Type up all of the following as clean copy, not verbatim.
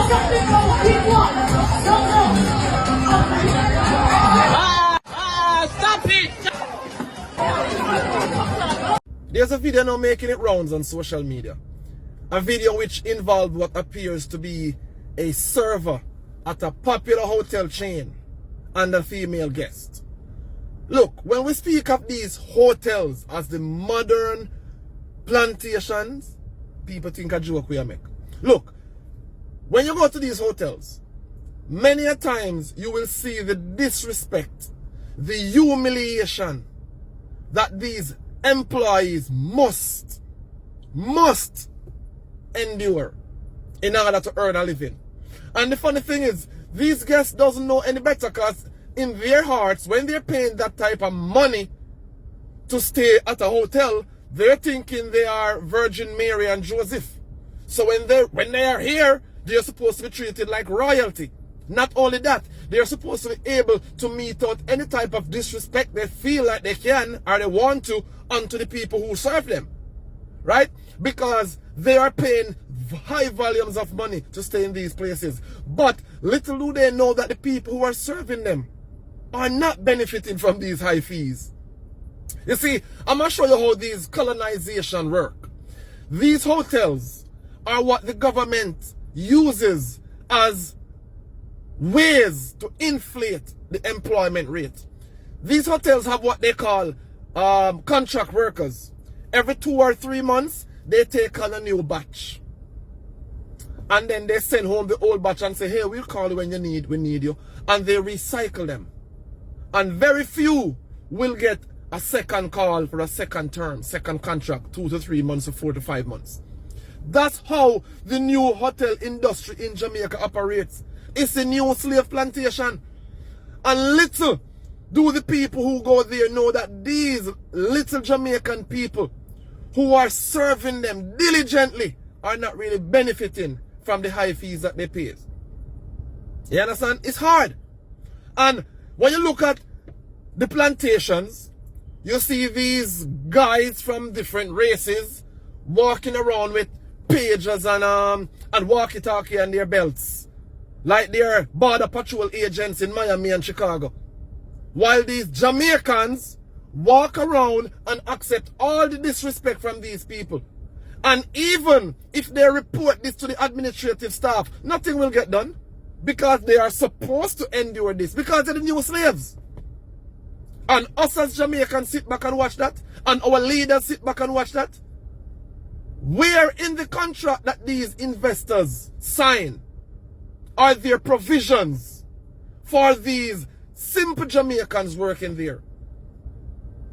Stop it! There's a video now making it rounds on social media. A video which involved what appears to be a server at a popular hotel chain and a female guest. Look, when we speak of these hotels as the modern plantations, people think a joke we are make. Look, when you go to these hotels, many a times you will see the disrespect, the humiliation that these employees must endure in order to earn a living. And the funny thing is, these guests doesn't know any better, because in their hearts, when they're paying that type of money to stay at a hotel, they're thinking they are Virgin Mary and Joseph. So when they are here, they're supposed to be treated like royalty. Not only that, they're supposed to be able to mete out any type of disrespect they feel like they can or they want to onto the people who serve them. Right? Because they are paying high volumes of money to stay in these places. But little do they know that the people who are serving them are not benefiting from these high fees. You see, I'm going to show you how these colonization work. These hotels are what the government uses as ways to inflate the employment rate. These hotels have what they call contract workers. Every 2 or 3 months, they take on a new batch. And then they send home the old batch and say, hey, we'll call you when we need you. And they recycle them. And very few will get a second call for a second term, second contract, 2 to 3 months or 4 to 5 months. That's how the new hotel industry in Jamaica operates. It's a new slave plantation. And little do the people who go there know that these little Jamaican people who are serving them diligently are not really benefiting from the high fees that they pay. You understand? It's hard. And when you look at the plantations, you see these guys from different races walking around with pagers and walkie-talkie on their belts, like they're border patrol agents in Miami and Chicago. While these Jamaicans walk around and accept all the disrespect from these people. And even if they report this to the administrative staff, nothing will get done, because they are supposed to endure this, because they're the new slaves. And us as Jamaicans sit back and watch that, and our leaders sit back and watch that. Where in the contract that these investors sign are there provisions for these simple Jamaicans working there?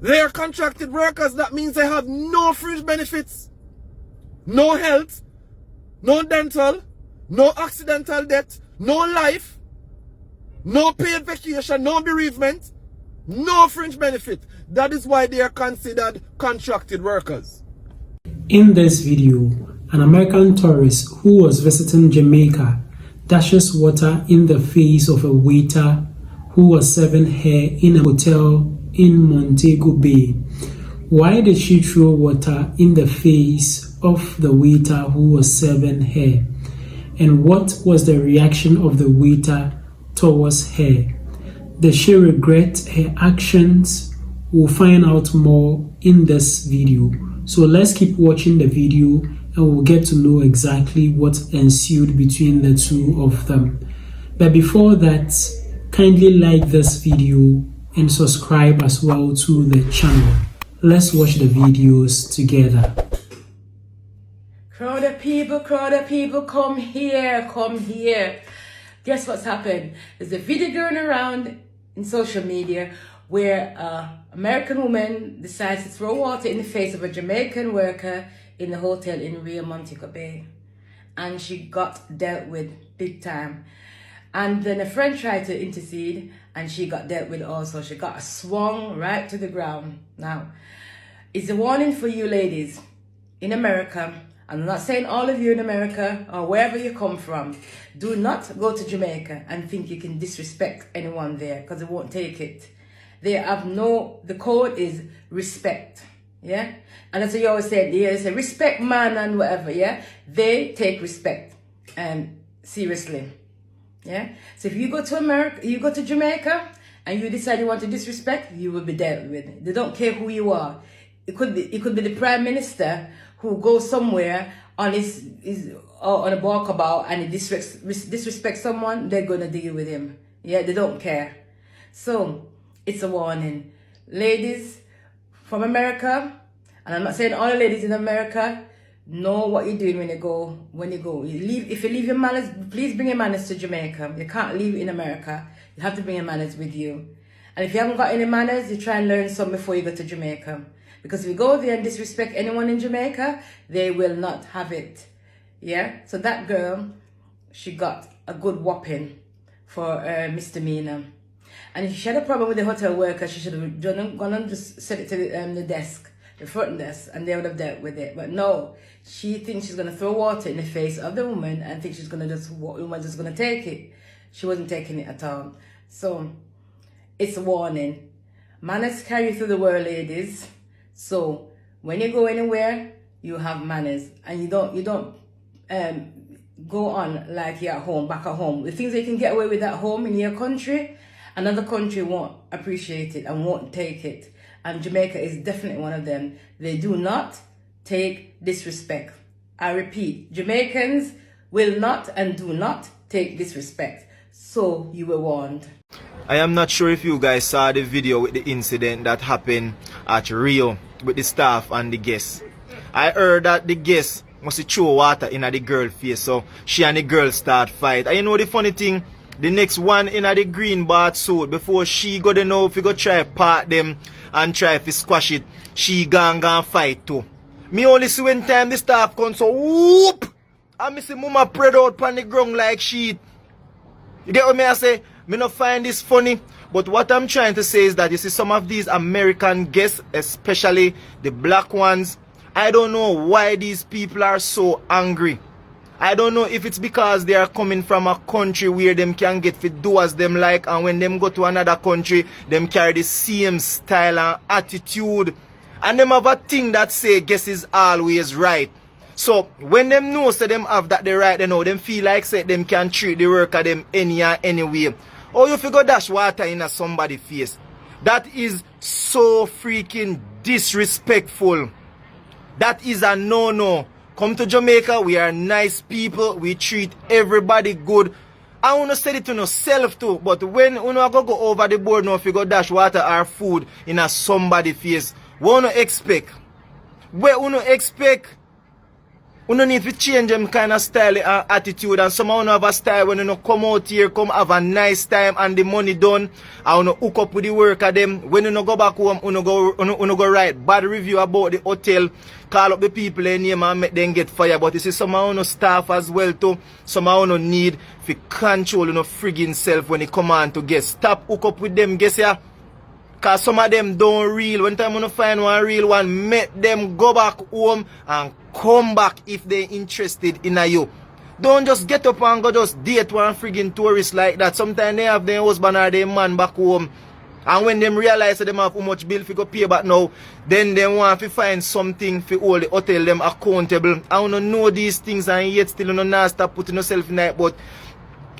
They are contracted workers. That means they have no fringe benefits, no health, no dental, no accidental death, no life, no paid vacation, no bereavement, no fringe benefit. That is why they are considered contracted workers. In this video, an American tourist who was visiting Jamaica dashes water in the face of a waiter who was serving her in a hotel in Montego Bay. Why did she throw water in the face of the waiter who was serving her? And what was the reaction of the waiter towards her? Does she regret her actions? We'll find out more in this video. So let's keep watching the video and we'll get to know exactly what ensued between the two of them. But before that, kindly like this video and subscribe as well to the channel. Let's watch the videos together. Crowd of people, come here, come here. Guess what's happened? There's a video going around in social media where an American woman decides to throw water in the face of a Jamaican worker in the hotel in Montego Bay. And she got dealt with big time. And then a friend tried to intercede and she got dealt with also. She got swung right to the ground. Now, it's a warning for you ladies in America. I'm not saying all of you in America or wherever you come from. Do not go to Jamaica and think you can disrespect anyone there, because they won't take it. They have the code is respect. Yeah? And that's what you always say. They say respect man and whatever, yeah? They take respect. And seriously. Yeah. So if you go to America, you go to Jamaica, and you decide you want to disrespect, you will be dealt with. They don't care who you are. It could be the prime minister who goes somewhere on his on a walkabout and he disrespects someone. They're gonna deal with him. Yeah, they don't care. So it's a warning, ladies from America, and I'm not saying all the ladies in America. Know what you're doing when you go. If you leave your manners, please bring your manners to Jamaica. You can't leave in America. You have to bring your manners with you. And if you haven't got any manners, you try and learn some before you go to Jamaica. Because if you go there and disrespect anyone in Jamaica, they will not have it. Yeah? So that girl, she got a good whopping for misdemeanor. And if she had a problem with the hotel worker, she should have gone and just set it to the desk, the front desk, and they would have dealt with it. But no, she thinks she's going to throw water in the face of the woman and thinks she's going to the woman's just going to take it. She wasn't taking it at all. So it's a warning. Manners carry through the world, ladies. So when you go anywhere, you have manners, and you don't go on like you're at home, back at home. The things that you can get away with at home in your country, another country won't appreciate it and won't take it. And Jamaica is definitely one of them. They do not take disrespect. I repeat, Jamaicans will not and do not take disrespect. So you were warned. I am not sure if you guys saw the video with the incident that happened at Rio with the staff and the guests. I heard that the guests must throw water in the girl face, so she and the girl start fight. And you know the funny thing, the next one in the green bath suit, before she go to know if you go try part them and try to squash it, she gone fight too. Me only see when time the staff comes, so whoop! And me see mama spread out on the ground like shit. You get what me I say? Me not find this funny, but what I'm trying to say is that you see some of these American guests, especially the black ones, I don't know why these people are so angry. I don't know if it's because they are coming from a country where them can get fit do as them like, and when them go to another country, them carry the same style and attitude. And them have a thing that say guess is always right. So when them know say them have that the right, they know them feel like say them can treat the worker them any and any way. Or you figure dash water in somebody's face. That is so freaking disrespectful. That is a no-no. Come to Jamaica, we are nice people, we treat everybody good. I wanna say it to myself too, but when you go over the board now, if you go dash water or food in somebody's face, what you expect? Where you expect? You need to change them kind of style and attitude, and some have a style when you come out here, come have a nice time and the money done, and you hook up with the worker them. When you go back home, you go write bad review about the hotel, call up the people in name and make them get fired. But you see some staff as well too, some need to control friggin' self when they come on to guests. Stop hook up with them guests here. Cause some of them don't real. When time you find one real one, make them go back home and come back if they interested in you. Don't just get up and go just date one friggin' tourist like that. Sometimes they have their husband or their man back home. And when them realize that them have how much bill to pay back now, then they want to find something for all the hotel them accountable. I want to know these things and yet still not stop putting yourself in that. But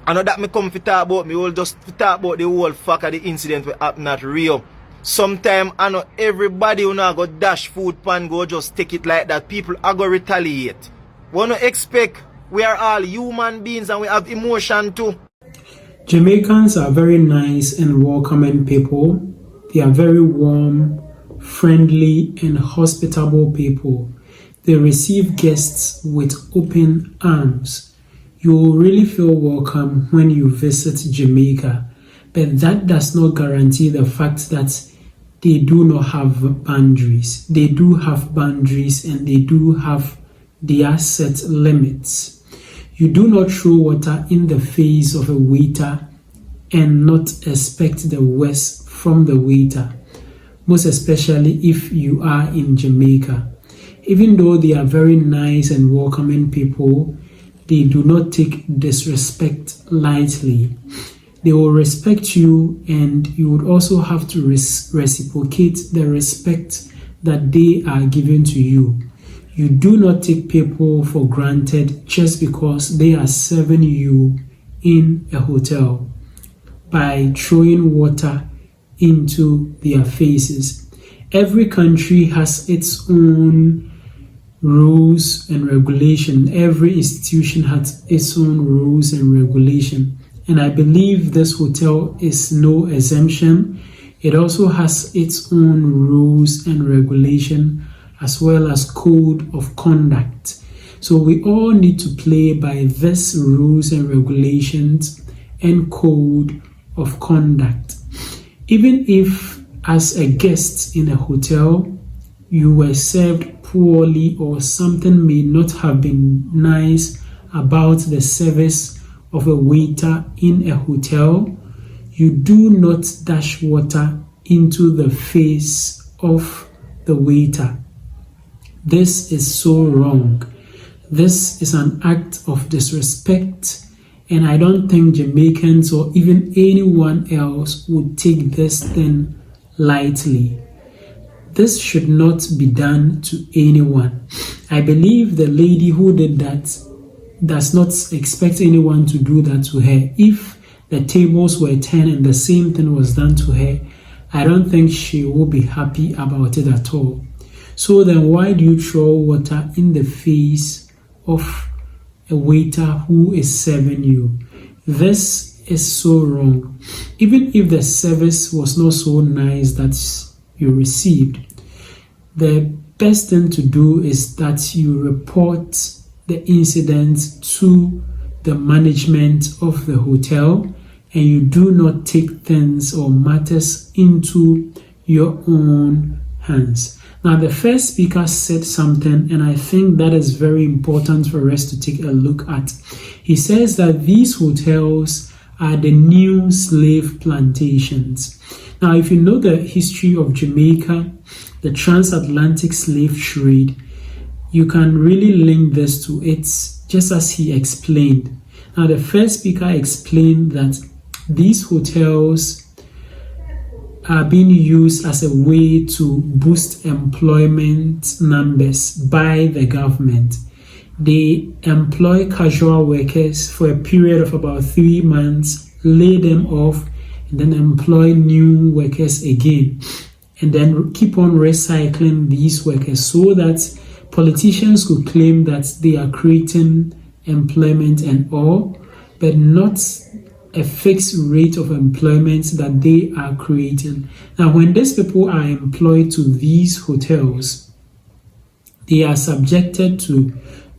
I know that me come to talk about, me will just talk about the whole fact of the incident that happened at Rio. Sometimes I know everybody who go dash food pan go just take it like that. People are going to retaliate. We don't expect. We are all human beings and we have emotion too. Jamaicans are very nice and welcoming people. They are very warm, friendly, and hospitable people. They receive guests with open arms. You will really feel welcome when you visit Jamaica, but that does not guarantee the fact that they do not have boundaries. They do have boundaries and they do have their set limits. You do not throw water in the face of a waiter and not expect the worst from the waiter, most especially if you are in Jamaica. Even though they are very nice and welcoming people, they do not take disrespect lightly. They will respect you, and you would also have to reciprocate the respect that they are giving to you. You do not take people for granted just because they are serving you in a hotel by throwing water into their faces. Every country has its own rules and regulation. Every institution has its own rules and regulation. And I believe this hotel is no exemption. It also has its own rules and regulation as well as code of conduct. So we all need to play by these rules and regulations and code of conduct. Even if as a guest in a hotel you were served poorly or something may not have been nice about the service of a waiter in a hotel, you do not dash water into the face of the waiter. This is so wrong. This is an act of disrespect, and I don't think Jamaicans or even anyone else would take this thing lightly. This should not be done to anyone. I believe the lady who did that does not expect anyone to do that to her. If the tables were turned and the same thing was done to her, I don't think she will be happy about it at all. So then why do you throw water in the face of a waiter who is serving you? This is so wrong. Even if the service was not so nice that you received, the best thing to do is that you report the incident to the management of the hotel, and you do not take things or matters into your own hands. Now, the first speaker said something, and I think that is very important for us to take a look at. He says that these hotels are the new slave plantations. Now, if you know the history of Jamaica, the transatlantic slave trade, you can really link this to it, just as he explained. Now, the first speaker explained that these hotels are being used as a way to boost employment numbers by the government. They employ casual workers for a period of about 3 months, lay them off, and then employ new workers again, and then keep on recycling these workers so that politicians could claim that they are creating employment and all, but not a fixed rate of employment that they are creating. Now, when these people are employed to these hotels, they are subjected to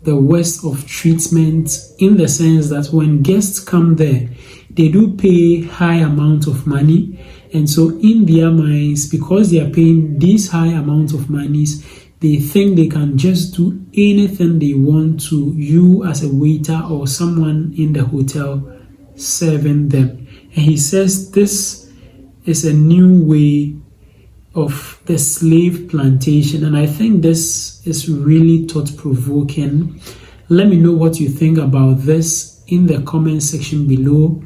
the worst of treatment, in the sense that when guests come there, they do pay high amount of money, and so in their minds, because they are paying these high amounts of monies, they think they can just do anything they want to you as a waiter or someone in the hotel serving them. And he says this is a new way of the slave plantation, and I think this is really thought-provoking. Let me know what you think about this in the comment section below.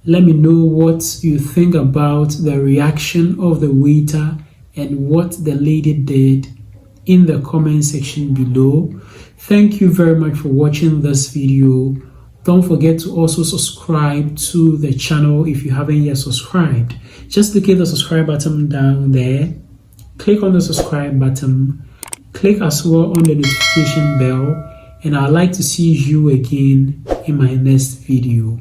Let me know what you think about the reaction of the waiter and what the lady did in the comment section below. Thank you very much for watching this video. Don't forget to also subscribe to the channel if you haven't yet subscribed. Just click the subscribe button down there. Click on the subscribe button. Click as well on the notification bell. And I'd like to see you again in my next video.